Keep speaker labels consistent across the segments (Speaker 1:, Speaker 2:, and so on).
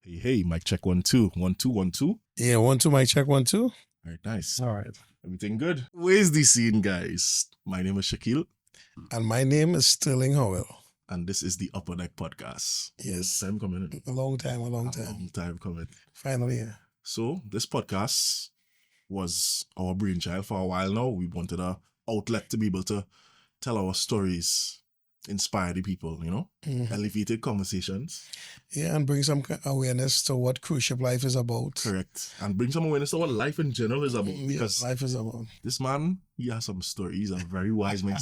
Speaker 1: Hey, mic check 1 2 1 2 1 2.
Speaker 2: Yeah, 1 2 mic check 1 2.
Speaker 1: All right, nice.
Speaker 2: All right.
Speaker 1: Everything good? Where's the scene, guys? My name is Shaquille,
Speaker 2: And my name is Sterling Howell.
Speaker 1: and this is the Upper Deck Podcast.
Speaker 2: Yes.
Speaker 1: Time coming.
Speaker 2: A long time.
Speaker 1: A long time coming.
Speaker 2: Finally, yeah.
Speaker 1: So this podcast was our brainchild for a while now. We wanted a outlet to be able to tell our stories, inspire the people, elevated conversations.
Speaker 2: Yeah, and bring some awareness to what cruise ship life is about.
Speaker 1: Correct. And bring some awareness to what life in general is about. Because
Speaker 2: life is about.
Speaker 1: this man, he has some stories. He's a very wise man.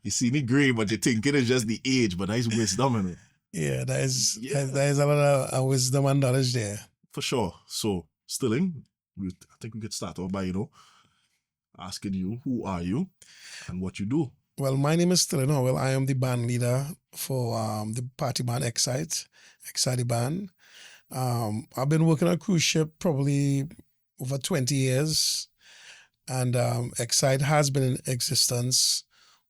Speaker 1: You see the gray, but you think it is just the age, but that's wisdom, innit?
Speaker 2: Yeah, there is a lot of wisdom and knowledge there.
Speaker 1: For sure. So, Stilling, I think we could start off by, asking you, who are you and what you do?
Speaker 2: Well, my name is Sterling Howell. I am the band leader for the party band Excite band. I've been working on a cruise ship probably over 20 years. And Excite has been in existence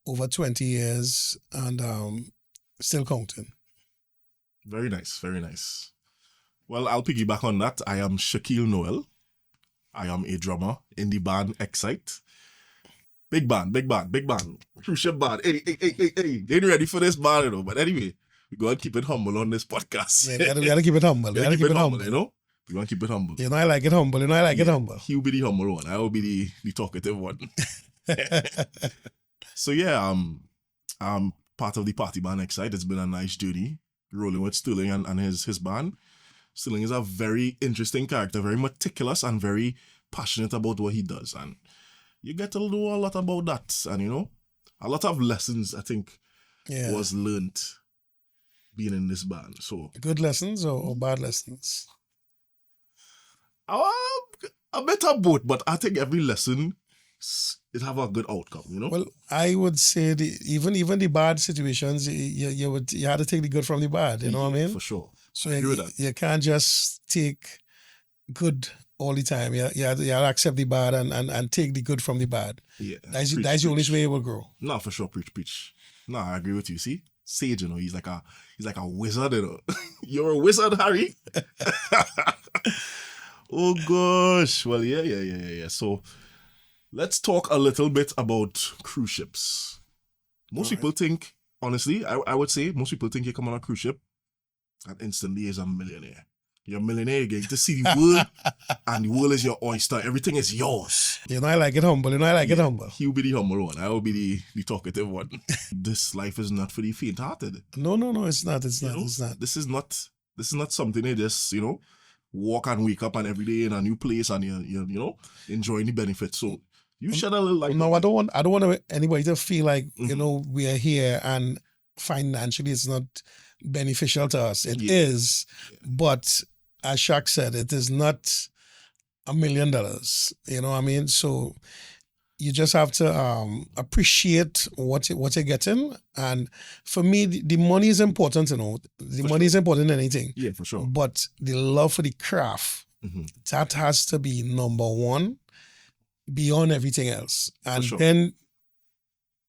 Speaker 2: over 20 years and still counting.
Speaker 1: Very nice, very nice. Well, I'll piggyback on that. I am Shaquille Noel. I am a drummer in the band Excite. Big band. Cruise ship band. Hey. They ain't ready for this band, But anyway, we go and keep it humble on this podcast.
Speaker 2: Yeah, we gotta keep it humble.
Speaker 1: We gotta keep it humble, We want to keep it humble.
Speaker 2: I like it humble. I like it humble.
Speaker 1: He'll be the humble one. I will be the talkative one. So yeah, I'm part of the party band Excite. It's been a nice journey rolling with Sterling and his band. Sterling is a very interesting character, very meticulous and very passionate about what he does. And you get to know a lot about that. And a lot of lessons, I think, was learned being in this band. So
Speaker 2: good lessons or bad lessons?
Speaker 1: A bit of both, but I think every lesson it have a good outcome,
Speaker 2: Well, I would say even the bad situations, you had to take the good from the bad. You know what I mean?
Speaker 1: For sure.
Speaker 2: So you can't just take good all the time. You have to accept the bad and take the good from the bad.
Speaker 1: Yeah.
Speaker 2: That's the only way it will grow.
Speaker 1: No, for sure. Preach. No, I agree with you. See? Sage, he's like a wizard, You're a wizard, Harry. Oh gosh. Well, yeah. So let's talk a little bit about cruise ships. Most people think, honestly, I would say most people think you come on a cruise ship and instantly is a millionaire. You're a millionaire, you're getting to see the world, and the world is your oyster. Everything is yours.
Speaker 2: I like it humble. I like it humble.
Speaker 1: He'll be the humble one. I will be the talkative one. This life is not for the faint-hearted.
Speaker 2: No, it's not. It's not.
Speaker 1: This is not something they just, walk and wake up and every day in a new place and you're enjoying the benefits. So you shed a little light.
Speaker 2: No, I don't want anybody to feel like, we are here and financially it's not beneficial to us. It is, but as Shaq said, it is not $1 million. You know what I mean? So you just have to appreciate what you're getting. And for me, the money is important, The money is important in anything.
Speaker 1: Yeah, for sure.
Speaker 2: But the love for the craft, that has to be number one beyond everything else. And then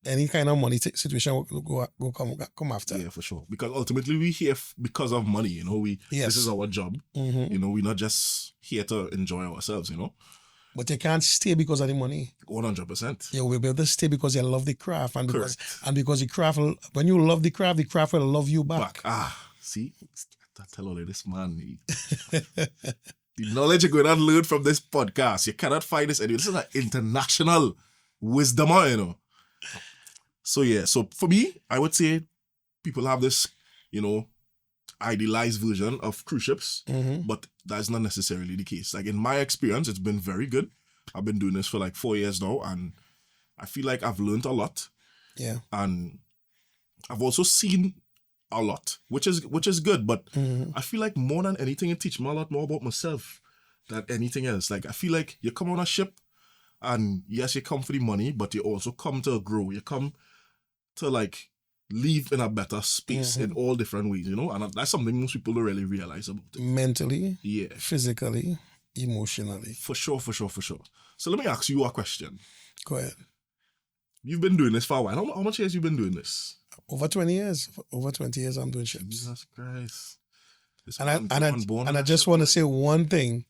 Speaker 2: any kind of money situation will come after.
Speaker 1: Yeah, for sure. Because ultimately we here because of money, This is our job. We're not just here to enjoy ourselves,
Speaker 2: But you can't stay because of the money.
Speaker 1: 100%.
Speaker 2: You will be able to stay because you love the craft. And because the craft, when you love the craft will love you back.
Speaker 1: See? I tell all of this, man. The knowledge you're going to learn from this podcast, you cannot find this anywhere. This is an international wisdom, So yeah, so for me, I would say people have this, idealized version of cruise ships, but that's not necessarily the case. Like in my experience, it's been very good. I've been doing this for like 4 years now, and I feel like I've learned a lot.
Speaker 2: Yeah.
Speaker 1: And I've also seen a lot, which is good, but I feel like more than anything, it teaches me a lot more about myself than anything else. Like I feel like you come on a ship, and yes, you come for the money, but you also come to grow. You come to like live in a better space in all different ways, and that's something most people don't really realize about it.
Speaker 2: Mentally, physically, emotionally.
Speaker 1: For sure. So let me ask you a question.
Speaker 2: Go ahead.
Speaker 1: You've been doing this for a while. How much years you been doing this?
Speaker 2: Over 20 years. Over 20 years I'm doing ships.
Speaker 1: Jesus Christ. It's
Speaker 2: And I
Speaker 1: on,
Speaker 2: and I
Speaker 1: on board
Speaker 2: and
Speaker 1: on
Speaker 2: I
Speaker 1: a
Speaker 2: just
Speaker 1: ship,
Speaker 2: want to
Speaker 1: like,
Speaker 2: say one thing.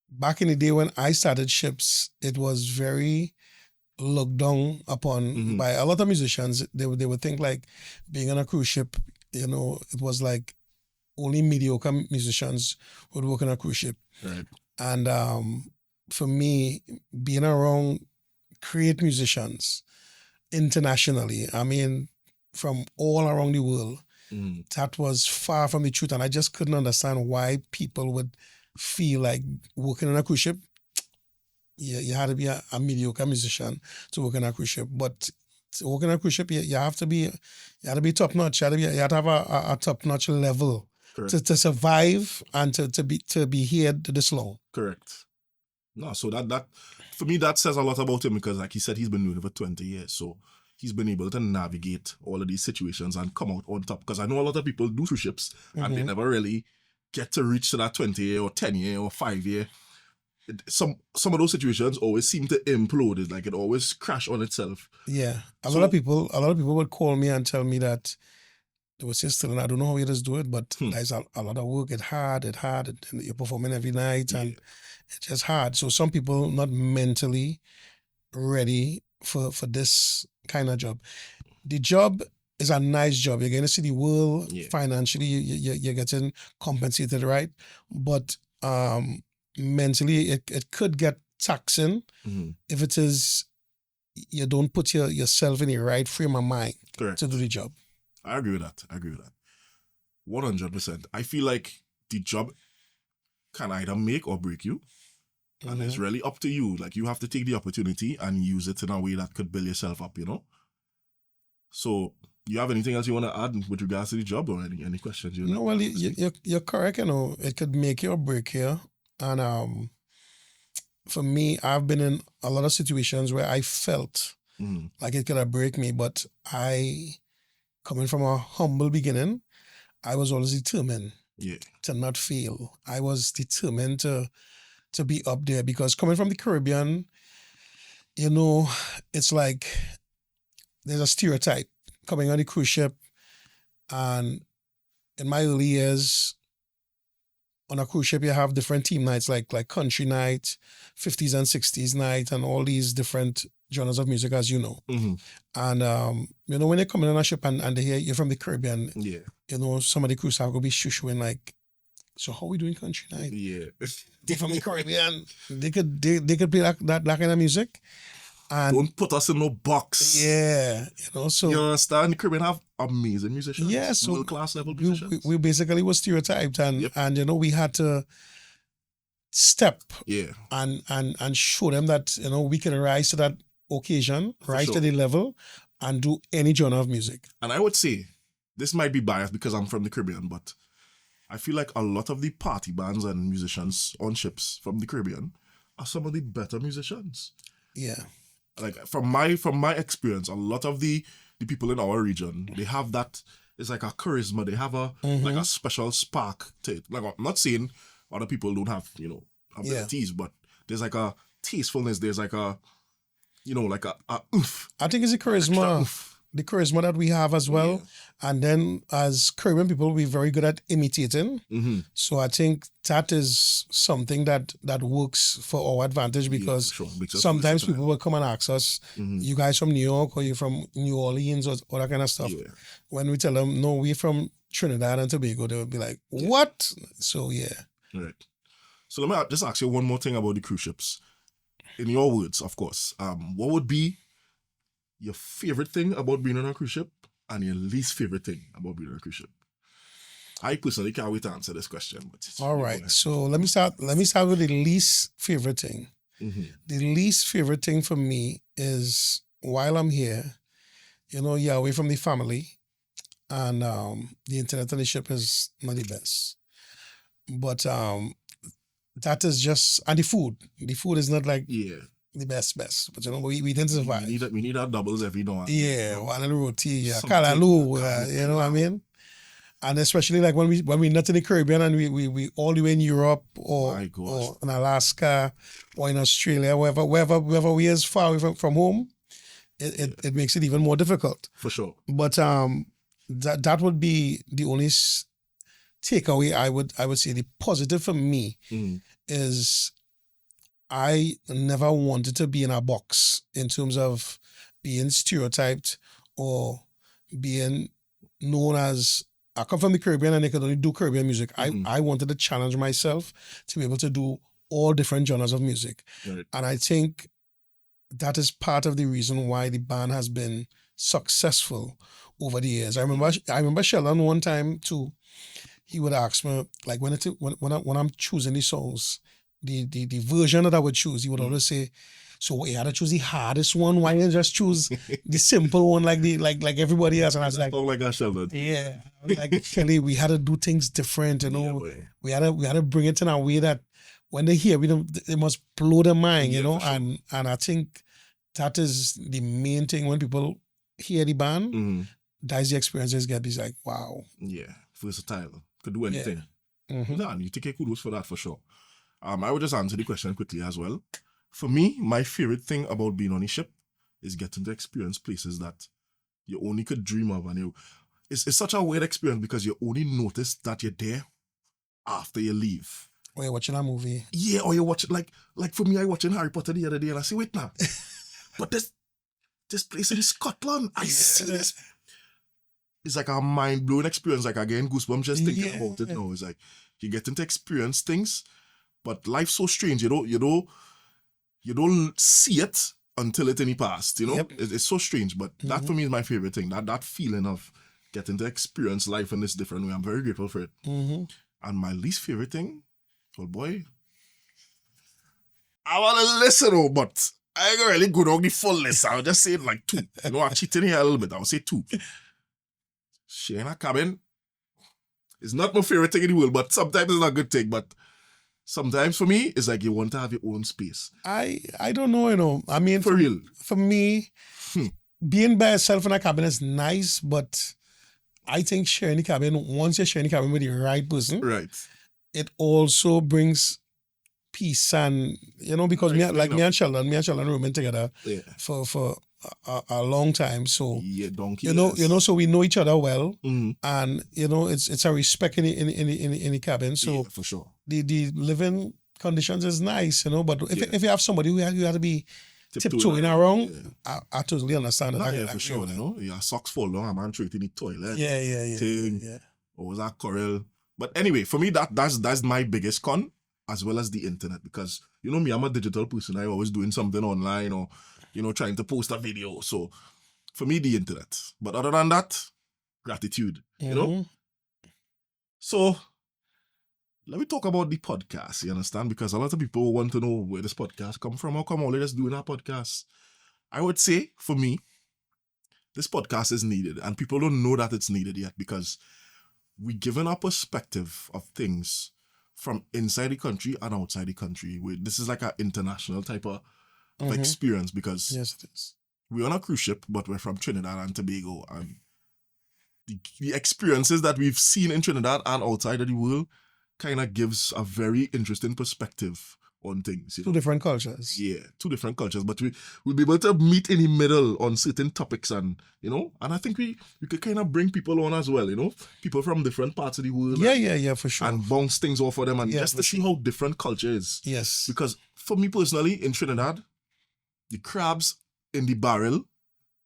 Speaker 2: Back in the day when I started ships, it was very looked down upon
Speaker 1: mhm,
Speaker 2: by a lot of musicians. They would think like being on a cruise ship, it was like only mediocre musicians would work on a cruise ship.
Speaker 1: right,
Speaker 2: And for me, being around great musicians internationally, I mean, from all around the world,
Speaker 1: mhm,
Speaker 2: that was far from the truth. And I just couldn't understand why people would feel like working on a cruise ship, you had to be a mediocre musician to work on a cruise ship. But to work on a cruise ship, you have to be top notch. You have to have a top notch level
Speaker 1: correct,
Speaker 2: to survive and to be here this long.
Speaker 1: correct. No, so that for me that says a lot about him because, like he said, he's been doing it for 20 years, so he's been able to navigate all of these situations and come out on top. Because I know a lot of people do cruise ships and they never really get to reach to that 20-year or 10-year or 5-year. Some of those situations always seem to implode. It's like it always crash on itself.
Speaker 2: Yeah, a
Speaker 1: So-
Speaker 2: lot of people would call me and tell me that they were still, and I don't know how you just do it, but there's a lot of work. It's hard, and you're performing every night, and it's just hard. So some people not mentally ready for this kind of job. The job is a nice job. You're going to see the world financially. You're getting compensated, right? But mentally, it could get taxing if it is you don't put yourself in the right frame of mind
Speaker 1: Correct.
Speaker 2: to do the job.
Speaker 1: I agree with that. 100%. I feel like the job can either make or break you. And it's really up to you. Like, you have to take the opportunity and use it in a way that could build yourself up, So, you have anything else you want to add with regards to the job or any questions?
Speaker 2: No, well, you're correct. It could make you or break you. And for me, I've been in a lot of situations where I felt like it could have break me, but coming from a humble beginning, I was always determined to not fail. I was determined to be up there because coming from the Caribbean, it's like there's a stereotype coming on the cruise ship. And in my early years, on a cruise ship, you have different theme nights like country night, 50s and 60s night, and all these different genres of music, as you know. And, when you're coming on a ship and they hear you're from the Caribbean, some of the crew staff will be shooing like, so how we doing country night?
Speaker 1: Yeah.
Speaker 2: They're from the Caribbean. They could play that kind of music. And
Speaker 1: don't put us in no box.
Speaker 2: Yeah. So
Speaker 1: you understand? The Caribbean have amazing musicians.
Speaker 2: Yeah, so
Speaker 1: middle-class level musicians.
Speaker 2: We basically were stereotyped and we had to step and show them that, we can rise to that occasion, rise to the level and do any genre of music.
Speaker 1: And I would say, this might be biased because I'm from the Caribbean, but I feel like a lot of the party bands and musicians on ships from the Caribbean are some of the better musicians.
Speaker 2: Yeah.
Speaker 1: Like from my experience, a lot of the people in our region, they have that, it's like a charisma, they have like a special spark to it. Like, I'm not saying other people don't have, abilities, but there's like a tastefulness, there's like a, like a oomph.
Speaker 2: I think it's a charisma. The charisma that we have as well. Yeah. And then as Caribbean people, we're very good at imitating. So I think that is something that works for our advantage because sometimes people will come and ask us, you guys from New York or you from New Orleans or all that kind of stuff. Yeah. When we tell them, no, we're from Trinidad and Tobago, they will be like, what? So, yeah.
Speaker 1: Right. So let me just ask you one more thing about the cruise ships. In your words, of course, what would be your favorite thing about being on a cruise ship and your least favorite thing about being on a cruise ship? I personally can't wait to answer this question. But
Speaker 2: all right. So let me start with the least favorite thing. The least favorite thing for me is while I'm here, you're away from the family and the internet on the ship is not the best. But that is just, and the food. The food is not like the best. But we tend to survive.
Speaker 1: We need our doubles every now and
Speaker 2: then. Yeah, one and roti, kalaloo, you know what I mean? And especially like when we not in the Caribbean and we all the way in Europe or in Alaska or in Australia, wherever we is far away from home, it makes it even more difficult.
Speaker 1: For sure.
Speaker 2: But that would be the only takeaway I would say the positive for me is I never wanted to be in a box in terms of being stereotyped or being known as, I come from the Caribbean and I could only do Caribbean music. I wanted to challenge myself to be able to do all different genres of music.
Speaker 1: Right.
Speaker 2: And I think that is part of the reason why the band has been successful over the years. I remember Sheldon one time too. He would ask me, like, when I'm choosing the songs, the version that I would choose, he would always say, so you had to choose the hardest one. Why didn't you just choose the simple one like everybody else? And I was like,
Speaker 1: oh my gosh, Sheldon.
Speaker 2: yeah, I was like, Kelly, we had to do things different. You know,
Speaker 1: Yeah,
Speaker 2: we had to bring it in a way that when they hear, they must blow their mind. You know,
Speaker 1: for sure.
Speaker 2: and I think that is the main thing when people hear the band. That's the experience they get. It's like, wow.
Speaker 1: Yeah, versatile. Could do anything.
Speaker 2: Yeah.
Speaker 1: Nah, and you take a kudos for that for sure. I would just answer the question quickly as well. For me, my favorite thing about being on a ship is getting to experience places that you only could dream of. And it's such a weird experience because you only notice that you're there after you leave.
Speaker 2: Or you're watching a movie.
Speaker 1: Yeah, or you watch it like for me, I watching Harry Potter the other day and I say, wait now, but this place in Scotland, I see this. It's like a mind-blowing experience. Like, again, goosebumps just thinking about it now. It's like you getting to experience things, but life's so strange. You don't see it until it's in the past. You know, it's so strange. But that for me is my favorite thing. That feeling of getting to experience life in this different way. I'm very grateful for it. And my least favorite thing, well, boy, I want to listen, but I ain't gonna really go down the full list. I'll just say like 2. You know, I'm cheating here a little bit. I'll say 2. Sharing a cabin is not my favorite thing in the world, but sometimes it's not a good thing. But sometimes for me, it's like you want to have your own space.
Speaker 2: I don't know, you know. I mean,
Speaker 1: for real.
Speaker 2: For me, being by yourself in a cabin is nice, but I think sharing the cabin, once you're sharing the cabin with the right person,
Speaker 1: right,
Speaker 2: it also brings peace. And, you know, because me and Sheldon rooming together for a long time. So, you know, so we know each other well. And, you know, it's a respect in the cabin. So,
Speaker 1: for sure.
Speaker 2: The living conditions is nice, you know, but if you have somebody who you have to be tiptoeing around, I totally understand it.
Speaker 1: For sure, you know, your socks fall down, a man throw it in the toilet.
Speaker 2: Yeah.
Speaker 1: Or was that quarrel? But anyway, for me, that's my biggest con, as well as the internet, because, you know me, I'm a digital person. I'm always doing something online or, you know, trying to post a video. So for me, the internet. But other than that, gratitude, you know? So let me talk about the podcast, you understand? Because a lot of people want to know where this podcast come from. How come all of us doing our podcast? I would say, for me, this podcast is needed. And people don't know that it's needed yet because we're given a perspective of things from inside the country and outside the country. This is like an international type of experience because
Speaker 2: yes, it is.
Speaker 1: We're on a cruise ship, but we're from Trinidad and Tobago. And the experiences that we've seen in Trinidad and outside of the world kind of gives a very interesting perspective on things. You know?
Speaker 2: Two different cultures.
Speaker 1: Yeah, 2 different cultures. But we'll be able to meet in the middle on certain topics and, you know, and I think we could kind of bring people on as well, you know, people from different parts of the world.
Speaker 2: Yeah, for sure.
Speaker 1: And bounce things off for them and just to see how different culture is.
Speaker 2: Yes.
Speaker 1: Because for me personally, in Trinidad, the crabs in the barrel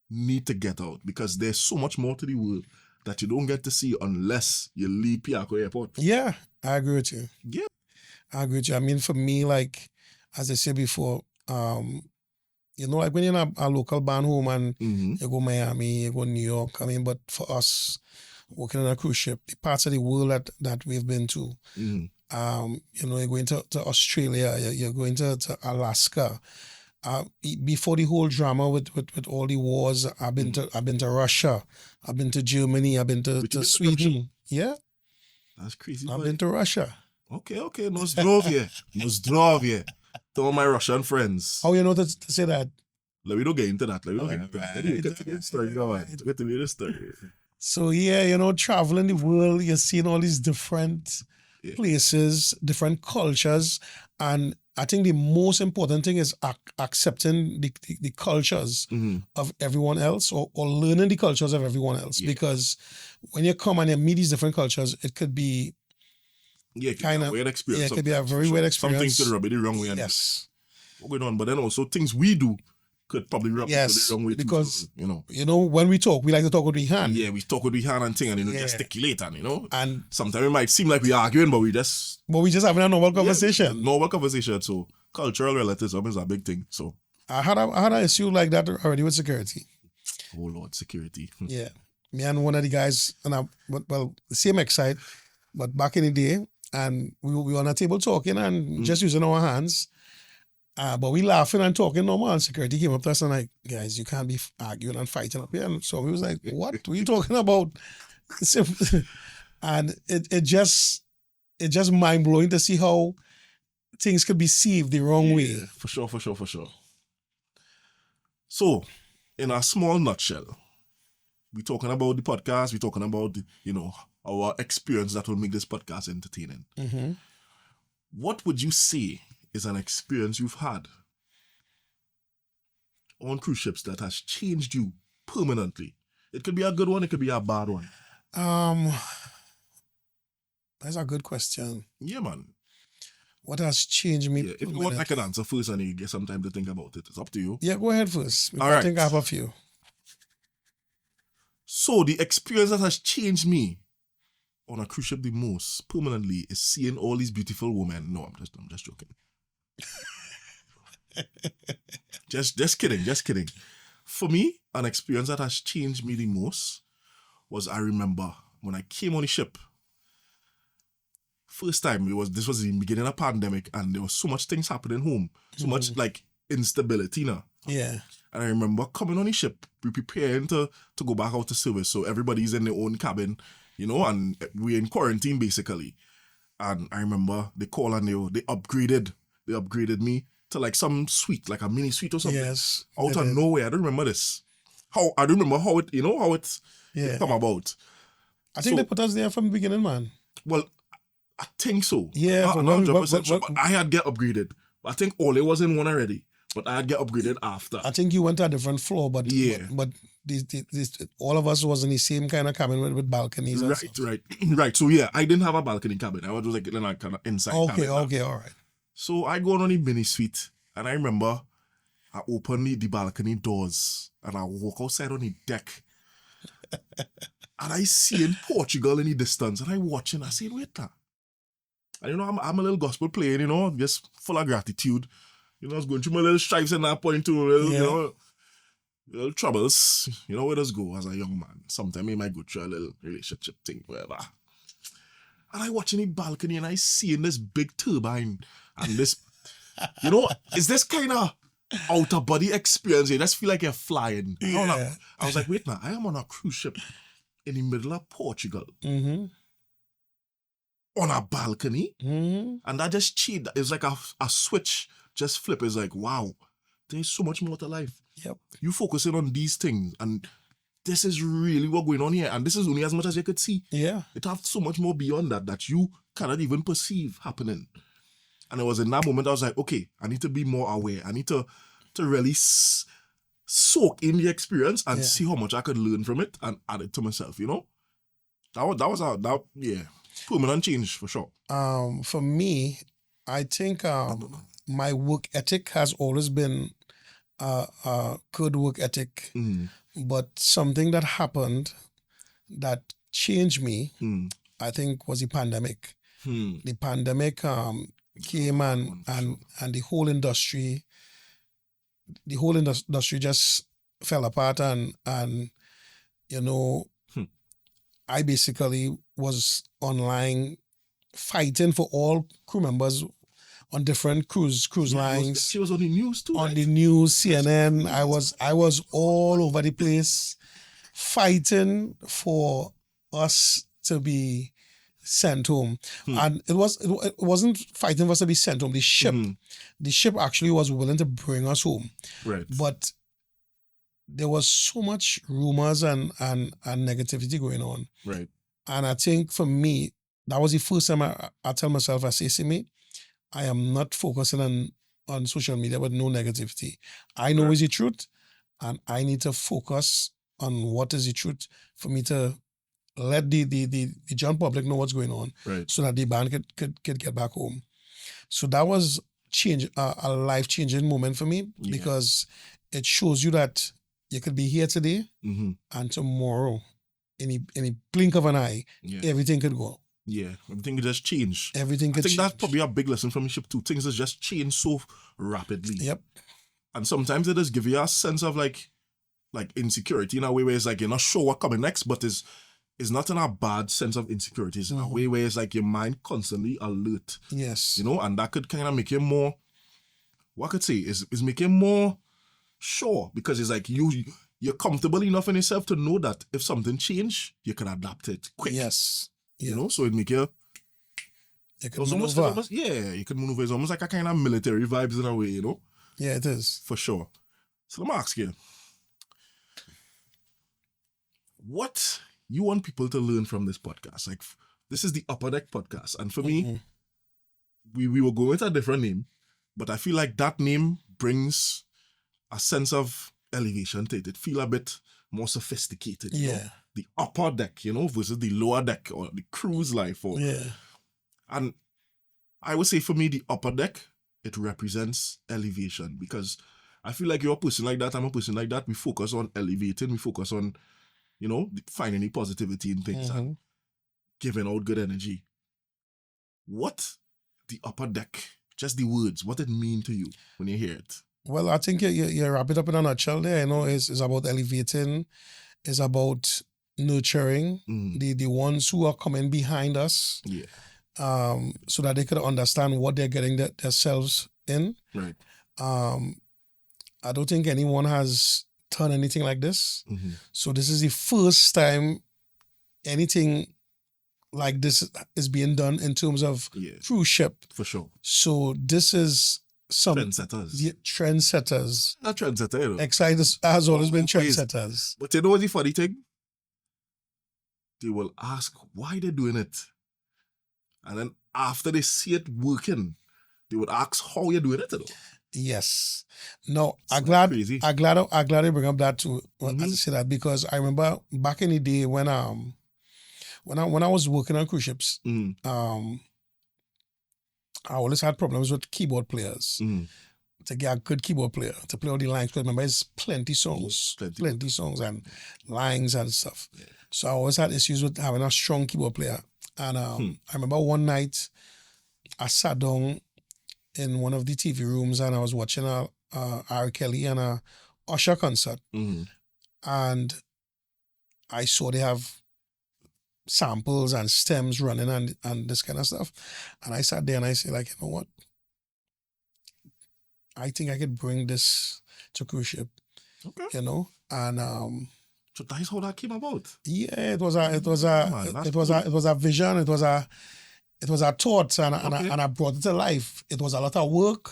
Speaker 1: need to get out because there's so much more to the world that you don't get to see unless you leave Piarco Airport.
Speaker 2: Yeah, I agree with you.
Speaker 1: Yeah.
Speaker 2: I agree with you. I mean, for me, like, as I said before, you know, like when you're in a local band home and you go Miami, you go New York, I mean, but for us, working on a cruise ship, the parts of the world that we've been to, you know, you're going to Australia, you're going to Alaska. Before the whole drama with all the wars, I've been to Russia, I've been to Germany, I've been to Sweden. Yeah.
Speaker 1: That's crazy.
Speaker 2: I've been to Russia.
Speaker 1: Okay. No zdrovie. To all my Russian friends.
Speaker 2: How you know to say that?
Speaker 1: Let me not get into that. Get to the story.
Speaker 2: So yeah, you know, traveling the world, you're seeing all these different places, different cultures, and I think the most important thing is accepting the cultures of everyone else or learning the cultures of everyone else. Because when you come and you meet these different cultures, it could be
Speaker 1: Yeah, it could be a weird experience.
Speaker 2: Yeah, it could be a very weird experience.
Speaker 1: Some things could rub it the wrong way. And
Speaker 2: yes.
Speaker 1: What's going on? But then also things we do could probably rub people the wrong way
Speaker 2: because,
Speaker 1: too. So,
Speaker 2: when we talk, we like to talk with the hand.
Speaker 1: Yeah, we talk with the hand and thing and, gesticulate and, And sometimes it might seem like we're arguing, but we just
Speaker 2: having a normal conversation.
Speaker 1: Normal conversation. So cultural relativism is a big thing. So
Speaker 2: I had an issue like that already with security.
Speaker 1: Oh Lord, security.
Speaker 2: Yeah. Me and one of the guys, the same side, but back in the day, and we were on a table talking and just using our hands. But we laughing and talking normal, and security came up to us and like, guys, you can't be arguing and fighting up here. And so we was like, what are you talking about? And it just mind blowing to see how things could be received the wrong way.
Speaker 1: For sure. So, in a small nutshell, we're talking about the podcast, we're talking about our experience that will make this podcast entertaining.
Speaker 2: Mm-hmm.
Speaker 1: What would you say is an experience you've had on cruise ships that has changed you permanently? It could be a good one, it could be a bad one.
Speaker 2: That's a good question.
Speaker 1: Yeah, man.
Speaker 2: What has changed me?
Speaker 1: Yeah, if you want, I can answer first and you get some time to think about it. It's up to you.
Speaker 2: Yeah, go ahead first.
Speaker 1: All right.
Speaker 2: I think I have a few.
Speaker 1: So the experience that has changed me on a cruise ship the most permanently is seeing all these beautiful women. No, I'm just joking. just kidding. For me, an experience that has changed me the most was I remember when I came on the ship. First time this was the beginning of pandemic and there was so much things happening home. So much like instability now.
Speaker 2: Yeah.
Speaker 1: And I remember coming on the ship, we preparing to go back out to service. So everybody's in their own cabin, and we're in quarantine basically. And I remember they called and they upgraded me to like some suite, like a mini suite or something.
Speaker 2: Yes.
Speaker 1: Out of nowhere. I don't remember this. I don't remember how it come about.
Speaker 2: I think they put us there from the beginning, man.
Speaker 1: Well, I think so.
Speaker 2: Yeah.
Speaker 1: I'm not 100% sure, but I had get upgraded. I think Ole was in one already, but I had get upgraded after.
Speaker 2: I think you went to a different floor, but but all of us was in the same kind of cabin with balconies.
Speaker 1: Right. So yeah, I didn't have a balcony cabin. I was like in a kind of inside cabin.
Speaker 2: Okay, all right.
Speaker 1: So I go on the mini suite, and I remember I open the balcony doors, and I walk outside on the deck, and I see in Portugal in the distance, and I watching. I say, wait now. And I'm a little gospel playing, just full of gratitude. I was going through my little stripes at that point too, little troubles. Where does go as a young man. Sometimes you might go through a little relationship thing, whatever. And I watch in the balcony and I see in this big turbine and this, is this kind of outer body experience. You just feel like you're flying.
Speaker 2: Yeah.
Speaker 1: I was like, wait now, I am on a cruise ship in the middle of Portugal.
Speaker 2: Mm-hmm.
Speaker 1: On a balcony,
Speaker 2: mm-hmm.
Speaker 1: And that just changed. It's like a switch just flip. It's like, wow, there's so much more to life.
Speaker 2: Yep.
Speaker 1: You focusing on these things, and this is really what's going on here, and this is only as much as you could see.
Speaker 2: Yeah.
Speaker 1: It has so much more beyond that you cannot even perceive happening. And it was in that moment I was like, okay, I need to be more aware. I need to really soak in the experience and see how much I could learn from it and add it to myself. That was permanent change for sure.
Speaker 2: For me, I think my work ethic has always been a good work ethic, but something that happened that changed me, I think, was the pandemic. The pandemic came and the whole industry just fell apart and I basically was online fighting for all crew members on different cruise lines.
Speaker 1: She was on the news too.
Speaker 2: On the news, CNN. I was all over the place fighting for us to be sent home. And it wasn't fighting for us to be sent home. The ship actually was willing to bring us home.
Speaker 1: Right.
Speaker 2: But there was so much rumors and negativity going on.
Speaker 1: Right.
Speaker 2: And I think for me, that was the first time I tell myself, I say, see me, I am not focusing on social media with no negativity. I know is the truth, and I need to focus on what is the truth for me to let the general public know what's going on,
Speaker 1: Right.
Speaker 2: so that the band could get back home. So that was a life-changing moment for me,
Speaker 1: Yeah.
Speaker 2: because it shows you that you could be here today,
Speaker 1: Mm-hmm.
Speaker 2: and tomorrow, in a blink of an eye,
Speaker 1: Yeah.
Speaker 2: everything could go.
Speaker 1: Yeah. Everything could just change.
Speaker 2: Everything
Speaker 1: I
Speaker 2: could
Speaker 1: think
Speaker 2: change.
Speaker 1: that's probably a big lesson from the ship too. Things has just changed so rapidly.
Speaker 2: Yep.
Speaker 1: And sometimes it just give you a sense of like insecurity in a way where it's like you're not sure what coming next, but it's not in a bad sense of insecurity. It's in a way where it's like your mind constantly alert.
Speaker 2: Yes.
Speaker 1: You know, and that could kind of make you more, what I could say, is make you more sure, because it's like you're comfortable enough in yourself to know that if something change, you can adapt it quick.
Speaker 2: Yes.
Speaker 1: You know, so it make you,
Speaker 2: You
Speaker 1: it
Speaker 2: can
Speaker 1: was almost,
Speaker 2: maneuver.
Speaker 1: you can maneuver. It's almost like a kind of military vibes in a way, you know?
Speaker 2: Yeah, it is.
Speaker 1: For sure. So let me ask you, what you want people to learn from this podcast? Like, this is the Upper Deck podcast. And for me, we were going with a different name, but I feel like that name brings a sense of elevation to it. It feel a bit more sophisticated. You know? The upper deck, you know, versus the lower deck or the cruise life. And I would say for me, the upper deck, it represents elevation, because I feel like you're a person like that, I'm a person like that. We focus on elevating, we focus on, you know, finding the positivity in things and giving out good energy. What the upper deck, just the words, what it mean to you when you hear it?
Speaker 2: Well, I think you wrap it up in a nutshell there. You know, it's about elevating, it's about nurturing the ones who are coming behind us.
Speaker 1: Yeah.
Speaker 2: So that they could understand what they're getting themselves in.
Speaker 1: Right.
Speaker 2: I don't think anyone has done anything like this. So this is the first time anything like this is being done in terms of cruise ship.
Speaker 1: For sure.
Speaker 2: So this is some
Speaker 1: trendsetters.
Speaker 2: Trendsetters.
Speaker 1: Not trendsetter, you know.
Speaker 2: Excited has always been trendsetters.
Speaker 1: But you know what's the funny thing? They will ask why they're doing it. And then after they see it working, they would ask how you're doing it, you know?
Speaker 2: Yes. No, I'm glad you bring up that too. As I say that, because I remember back in the day when I was working on cruise ships, I always had problems with keyboard players. To get a good keyboard player to play all the lines, because remember it's plenty songs and lines and stuff. Yeah. So I always had issues with having a strong keyboard player. And I remember one night I sat down in one of the TV rooms and I was watching a R. Kelly and a Usher concert. And I saw they have samples and stems running and this kind of stuff. And I sat there and I said, like, you know what? I think I could bring this to cruise ship. Okay. You know? And
Speaker 1: so that's how that came about.
Speaker 2: Yeah, it was a vision, it was a thought, and I brought it to life. It was a lot of work.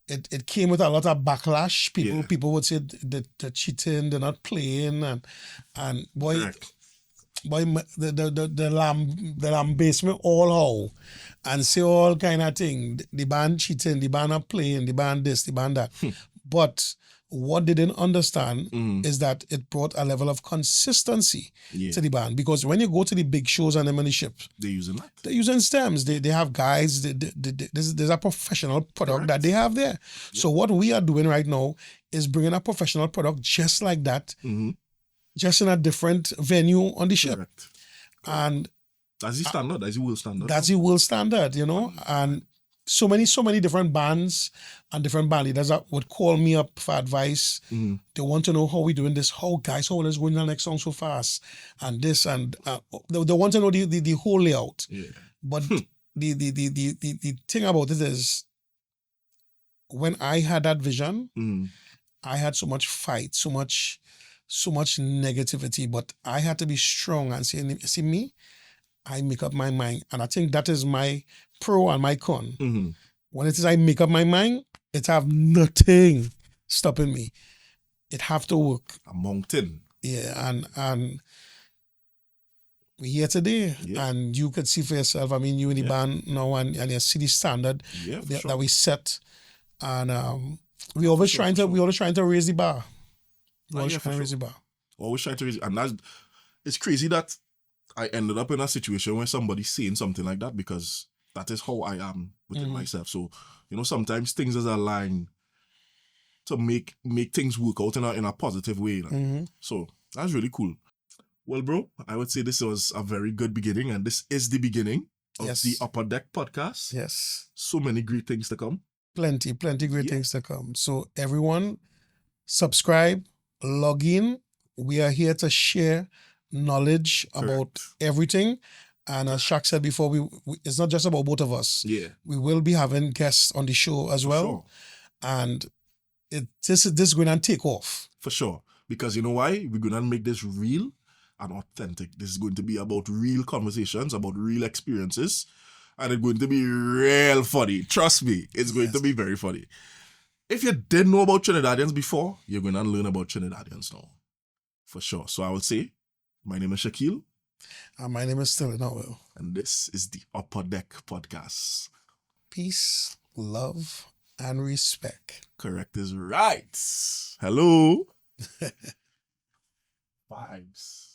Speaker 2: It came with a lot of backlash. People would say they're cheating, they're not playing, and boy, correct. Boy, the lambaste me all how and say all kind of thing. The band cheating, the band not playing, the band this, the band that. But what they didn't understand is that it brought a level of consistency to the band. Because when you go to the big shows and them on the ship,
Speaker 1: they're using that.
Speaker 2: They're using stems. They have guys. There's a professional product that they have there. So what we are doing right now is bringing a professional product just like that, just in a different venue on the ship. Correct. And
Speaker 1: that's the standard. That's the world standard.
Speaker 2: That's the world standard, you know. And so many different bands and different band leaders that would call me up for advice. They want to know how we doing this. How is going to the next song so fast? And this and they want to know the whole layout. Yeah. But the thing about it is, when I had that vision, I had so much fight, so much negativity, but I had to be strong and say, see me, I make up my mind. And I think that is my pro and my con. When it is I make up my mind, it have nothing stopping me. It have to work.
Speaker 1: A mountain.
Speaker 2: Yeah, and we're here today, and you could see for yourself. I mean, you in the band now, and you see the standard that we set, and we always trying to raise the bar. Always trying to raise the bar.
Speaker 1: Always trying to raise, and it's crazy that I ended up in a situation where somebody's saying something like that, because that is how I am within myself. So, sometimes things is aligned to make things work out in a positive way. So that's really cool. Well, bro, I would say this was a very good beginning, and this is the beginning of the Upper Deck podcast.
Speaker 2: Yes.
Speaker 1: So many great things to come.
Speaker 2: Plenty great things to come. So everyone, subscribe, log in. We are here to share knowledge about everything. And as Shaq said before, we it's not just about both of us.
Speaker 1: Yeah.
Speaker 2: We will be having guests on the show as well.
Speaker 1: Sure.
Speaker 2: And this is going to take off.
Speaker 1: For sure. Because you know why? We're going to make this real and authentic. This is going to be about real conversations, about real experiences. And it's going to be real funny. Trust me, it's going to be very funny. If you didn't know about Trinidadians before, you're going to learn about Trinidadians now. For sure. So I will say, my name is Shaquille.
Speaker 2: And my name is Sterling Howell.
Speaker 1: And this is the Upper Deck Podcast.
Speaker 2: Peace, love, and respect.
Speaker 1: Correct is right. Hello. Vibes.